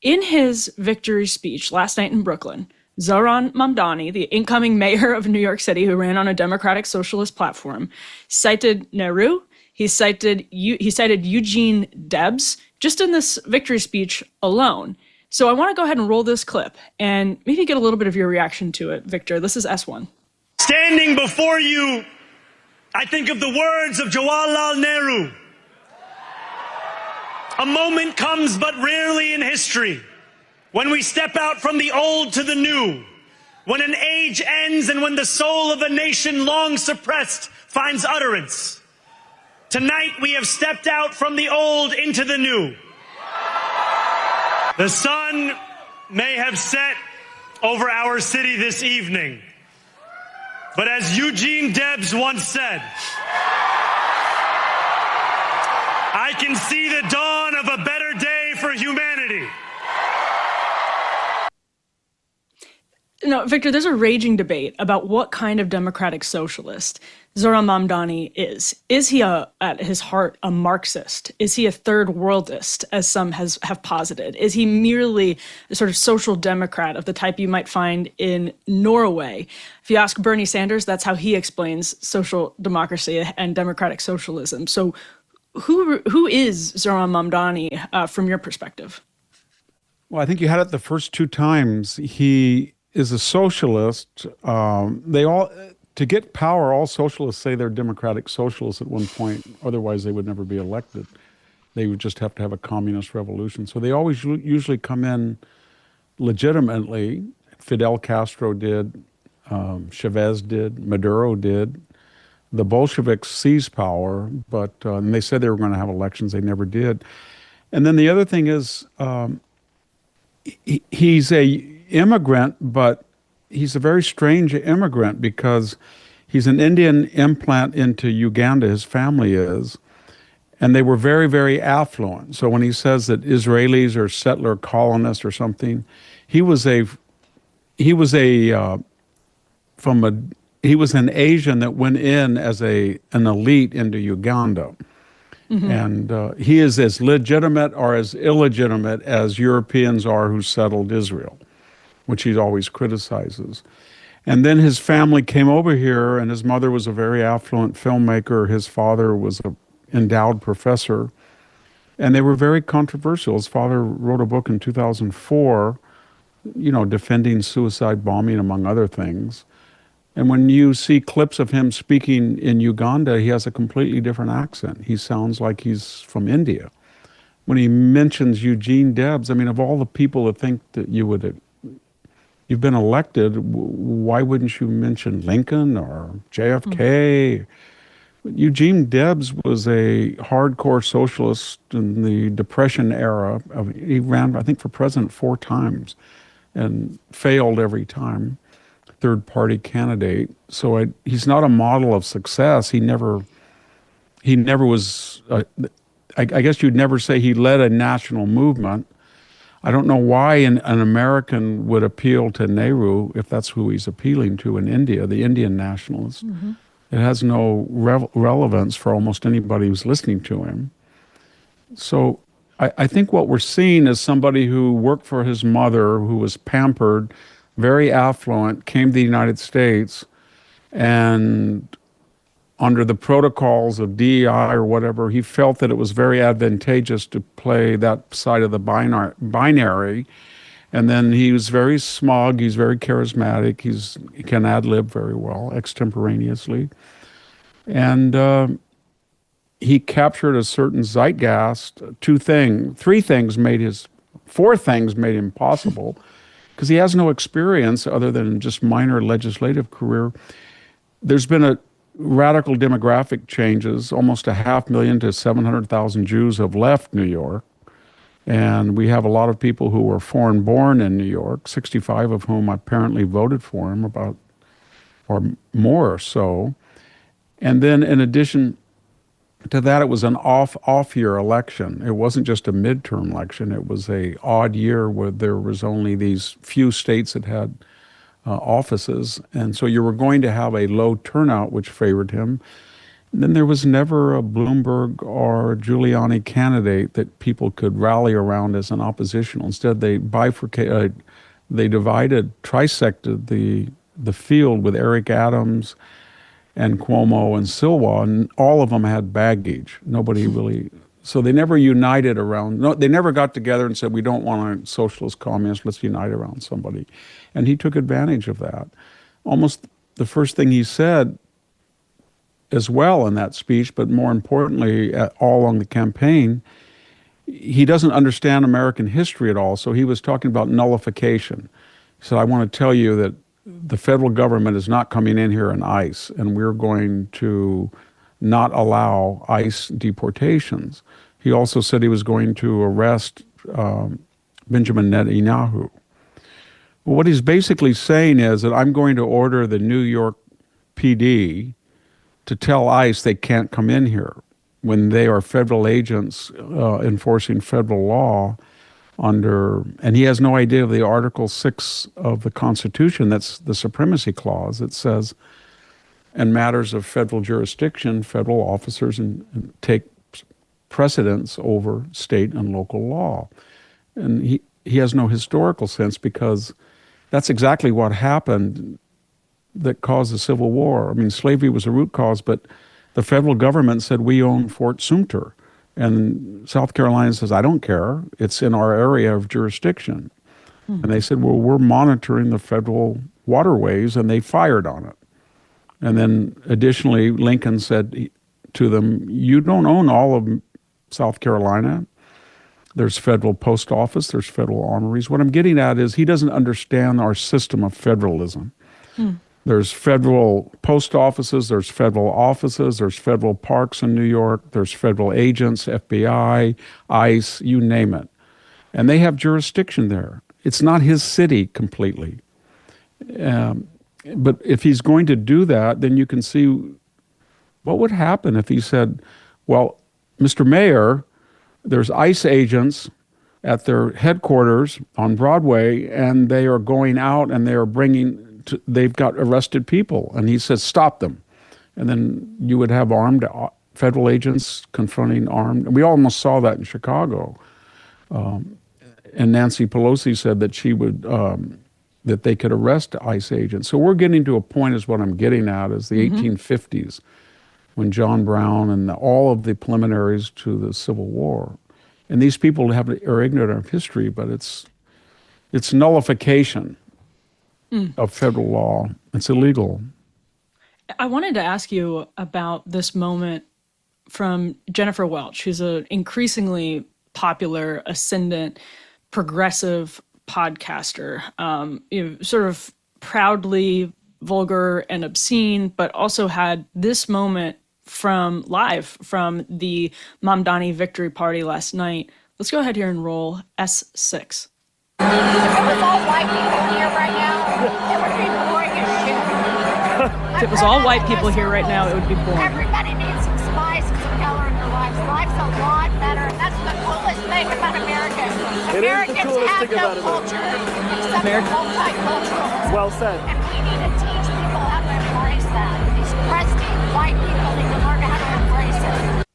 In his victory speech last night in Brooklyn, Zoran Mandani, the incoming mayor of New York City who ran on a democratic socialist platform, cited Nehru. He cited Eugene Debs just in this victory speech alone. So I want to go ahead and roll this clip and maybe get a little bit of your reaction to it, Victor. This is S1. Standing before you, I think of the words of Jawaharlal Nehru. A moment comes but rarely in history when we step out from the old to the new, when an age ends and when the soul of a nation long suppressed finds utterance. Tonight we have stepped out from the old into the new. The sun may have set over our city this evening, but as Eugene Debs once said, I can see the dawn of a better day for humanity. No, Victor, there's a raging debate about what kind of democratic socialist Zoran Mandani is. Is he, at his heart, a Marxist? Is he a third worldist, as some have posited? Is he merely a sort of social democrat of the type you might find in Norway? If you ask Bernie Sanders, that's how he explains social democracy and democratic socialism. So who is Zoran Mandani from your perspective? Well, I think you had it the first two times. He is a socialist. To get power, all socialists say they're democratic socialists at one point. Otherwise, they would never be elected. They would just have to have a communist revolution. So they always usually come in legitimately. Fidel Castro did, Chavez did, Maduro did. The Bolsheviks seized power, but and they said they were going to have elections. They never did. And then the other thing is he's a immigrant, but he's a very strange immigrant because he's an Indian implant into Uganda, his family is, and they were very, very affluent. So when he says that Israelis are settler colonists or something, he was an Asian that went in as an elite into Uganda. Mm-hmm. And he is as legitimate or as illegitimate as Europeans are who settled Israel, which he always criticizes. And then his family came over here, and his mother was a very affluent filmmaker. His father was an endowed professor, and they were very controversial. His father wrote a book in 2004, defending suicide bombing, among other things. And when you see clips of him speaking in Uganda, he has a completely different accent. He sounds like he's from India. When he mentions Eugene Debs, I mean, of all the people that think that you've been elected, why wouldn't you mention Lincoln or JFK? Mm-hmm. Eugene Debs was a hardcore socialist in the Depression era. He ran, I think, for president 4 times and failed every time. Third-party candidate. So he's not a model of success. He never was, I guess you'd never say he led a national movement. I don't know why an American would appeal to Nehru if that's who he's appealing to in India, the Indian nationalist. Mm-hmm. It has no relevance for almost anybody who's listening to him. So I think what we're seeing is somebody who worked for his mother, who was pampered, very affluent, came to the United States, and under the protocols of DEI or whatever, he felt that it was very advantageous to play that side of the binary. And then he was very smug, he's very charismatic, he can ad-lib very well, extemporaneously. And he captured a certain zeitgeist. 4 things made him possible. Because he has no experience other than just minor legislative career. There's been a radical demographic changes. Almost 500,000 to 700,000 Jews have left New York. And we have a lot of people who were foreign born in New York, 65 of whom apparently voted for him, or more or so. And then in addition to that, it was an off-year election. It wasn't just a midterm election. It was a odd year where there was only these few states that had offices. And so you were going to have a low turnout, which favored him. then there was never a Bloomberg or Giuliani candidate that people could rally around as an oppositional. Instead, they bifurcated, they trisected the field with Eric Adams and Cuomo and Silwa, and all of them had baggage. Nobody really, so they never united around, no, they never got together and said, we don't want a socialist communist, let's unite around somebody. And he took advantage of that. Almost the first thing he said as well in that speech, but more importantly, all along the campaign, he doesn't understand American history at all. So he was talking about nullification. He said, I want to tell you that the federal government is not coming in here in ICE, and we're going to not allow ICE deportations. He also said he was going to arrest Benjamin Netanyahu. Well, what he's basically saying is that I'm going to order the New York PD to tell ICE they can't come in here when they are federal agents enforcing federal law under, and he has no idea of the Article 6 of the Constitution, that's the supremacy clause. It says, in matters of federal jurisdiction, federal officers and take precedence over state and local law. And he has no historical sense, because that's exactly what happened that caused the Civil War. I mean, slavery was a root cause, but the federal government said, we own Fort Sumter. And South Carolina says, I don't care. It's in our area of jurisdiction. And they said, well, we're monitoring the federal waterways, and they fired on it. And then additionally, Lincoln said to them, you don't own all of South Carolina. There's federal post office, there's federal armories. What I'm getting at is he doesn't understand our system of federalism. There's federal post offices, there's federal offices, there's federal parks in New York, there's federal agents, FBI, ICE, you name it. And they have jurisdiction there. It's not his city completely. But if he's going to do that, then you can see what would happen if he said, well, Mr. Mayor, there's ICE agents at their headquarters on Broadway, and they are going out and they are they've got arrested people. And he says, stop them. And then you would have armed federal agents confronting armed. We almost saw that in Chicago. And Nancy Pelosi said that she would, that they could arrest ICE agents. So we're getting to a point, is what I'm getting at, is the 1850s, when John Brown and all of the preliminaries to the Civil War. And these people are ignorant of history, but it's nullification of federal law. It's illegal. I wanted to ask you about this moment from Jennifer Welch, who's an increasingly popular, ascendant, progressive podcaster, sort of proudly vulgar and obscene, but also had this moment live from the Mamdani victory party last night. Let's go ahead here and roll S6. If it was all white people here right now, it would be boring as shit. If it was all white people here right now, it would be boring. Everybody needs some spice and some color in their lives. Life's a lot better. That's the coolest thing about America. Americans have no culture except for multiculturalism. Well said. And we need to teach people how to embrace that. These crusty white people need to learn how to embrace it.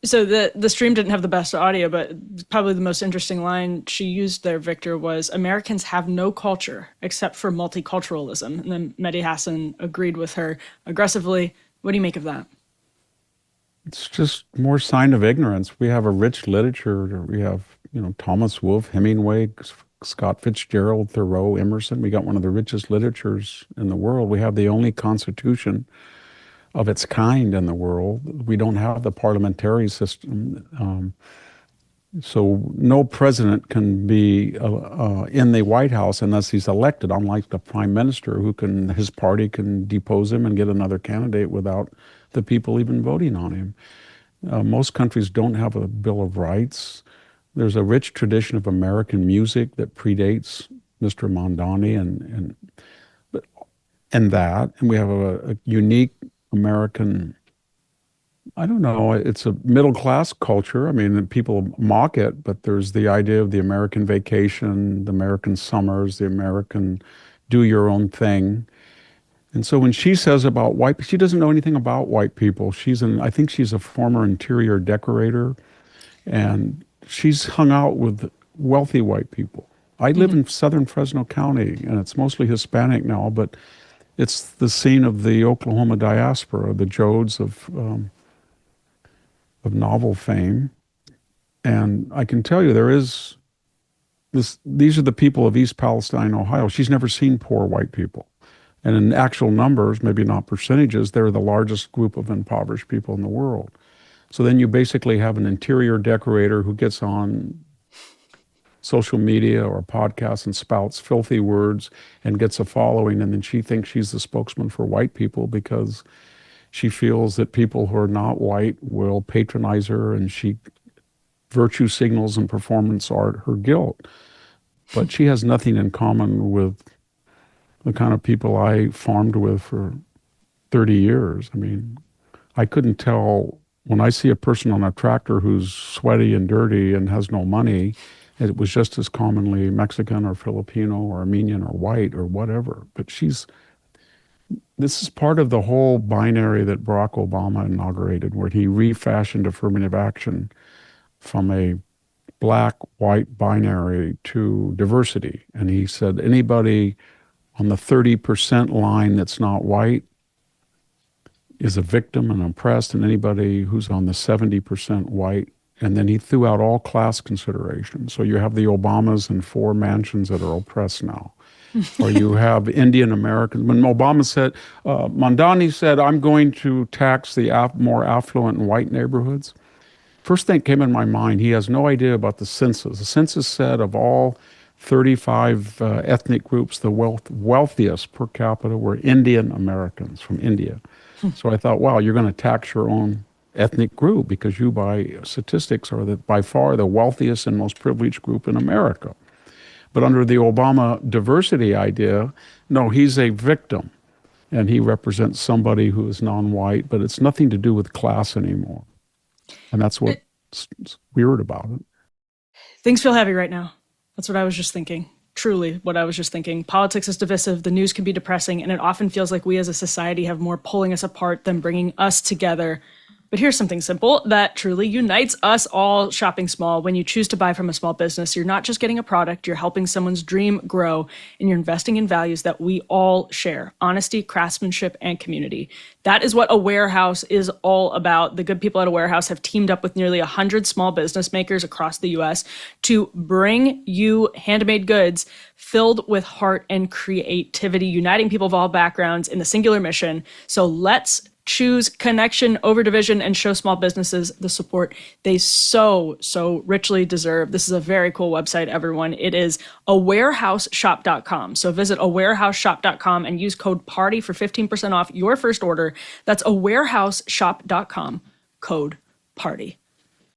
So the stream didn't have the best audio, but probably the most interesting line she used there, Victor, was Americans have no culture except for multiculturalism. And then Mehdi Hassan agreed with her aggressively. What do you make of that? It's just more sign of ignorance. We have a rich literature. We have, Thomas Wolfe, Hemingway, Scott Fitzgerald, Thoreau, Emerson. We got one of the richest literatures in the world. We have the only constitution of its kind in the world. We don't have the parliamentary system. So no president can be in the White House unless he's elected, unlike the prime minister, his party can depose him and get another candidate without the people even voting on him. Most countries don't have a Bill of Rights. There's a rich tradition of American music that predates Mr. Mamdani and we have a unique American, I don't know, it's a middle-class culture. I mean, people mock it, but there's the idea of the American vacation, the American summers, the American do your own thing. And so when she says about white, she doesn't know anything about white people. I think she's a former interior decorator, and she's hung out with wealthy white people. I live in southern Fresno County, and it's mostly Hispanic now, but it's the scene of the Oklahoma diaspora, the Jodes of novel fame. And I can tell you these are the people of East Palestine, Ohio. She's never seen poor white people. And in actual numbers, maybe not percentages, they're the largest group of impoverished people in the world. So then you basically have an interior decorator who gets on social media or podcasts and spouts filthy words and gets a following, and then she thinks she's the spokesman for white people because she feels that people who are not white will patronize her, and she virtue signals and performance art her guilt. But she has nothing in common with the kind of people I farmed with for 30 years. I mean, I couldn't tell when I see a person on a tractor who's sweaty and dirty and has no money, it was just as commonly Mexican or Filipino or Armenian or white or whatever. But this is part of the whole binary that Barack Obama inaugurated, where he refashioned affirmative action from a black-white binary to diversity. And he said anybody on the 30% line that's not white is a victim and oppressed, and anybody who's on the 70% white. And then he threw out all class considerations. So you have the Obamas in 4 mansions that are oppressed now. Or you have Indian Americans. When Obama said, Mandani said, I'm going to tax the more affluent white neighborhoods. First thing came in my mind, he has no idea about the census. The census said of all 35 ethnic groups, the wealthiest per capita were Indian Americans from India. So I thought, wow, you're going to tax your own ethnic group because you, by statistics, are by far the wealthiest and most privileged group in America. But under the Obama diversity idea, no, he's a victim, and he represents somebody who is non-white, but it's nothing to do with class anymore. And that's what's weird about it. Things feel heavy right now. That's what I was just thinking. Truly what I was just thinking. Politics is divisive, the news can be depressing, and it often feels like we as a society have more pulling us apart than bringing us together. But here's something simple that truly unites us all shopping small. When you choose to buy from a small business, you're not just getting a product, you're helping someone's dream grow, and you're investing in values that we all share: honesty, craftsmanship, and community. That is what a warehouse is all about. The good people at a warehouse have teamed up with nearly 100 small business makers across the US to bring you handmade goods filled with heart and creativity, uniting people of all backgrounds in the singular mission. So let's choose connection over division and show small businesses the support they so richly deserve. This is a very cool website, everyone. It is awarehouseshop.com. So visit awarehouseshop.com and use code PARTY for 15% off your first order. That's awarehouseshop.com, code PARTY.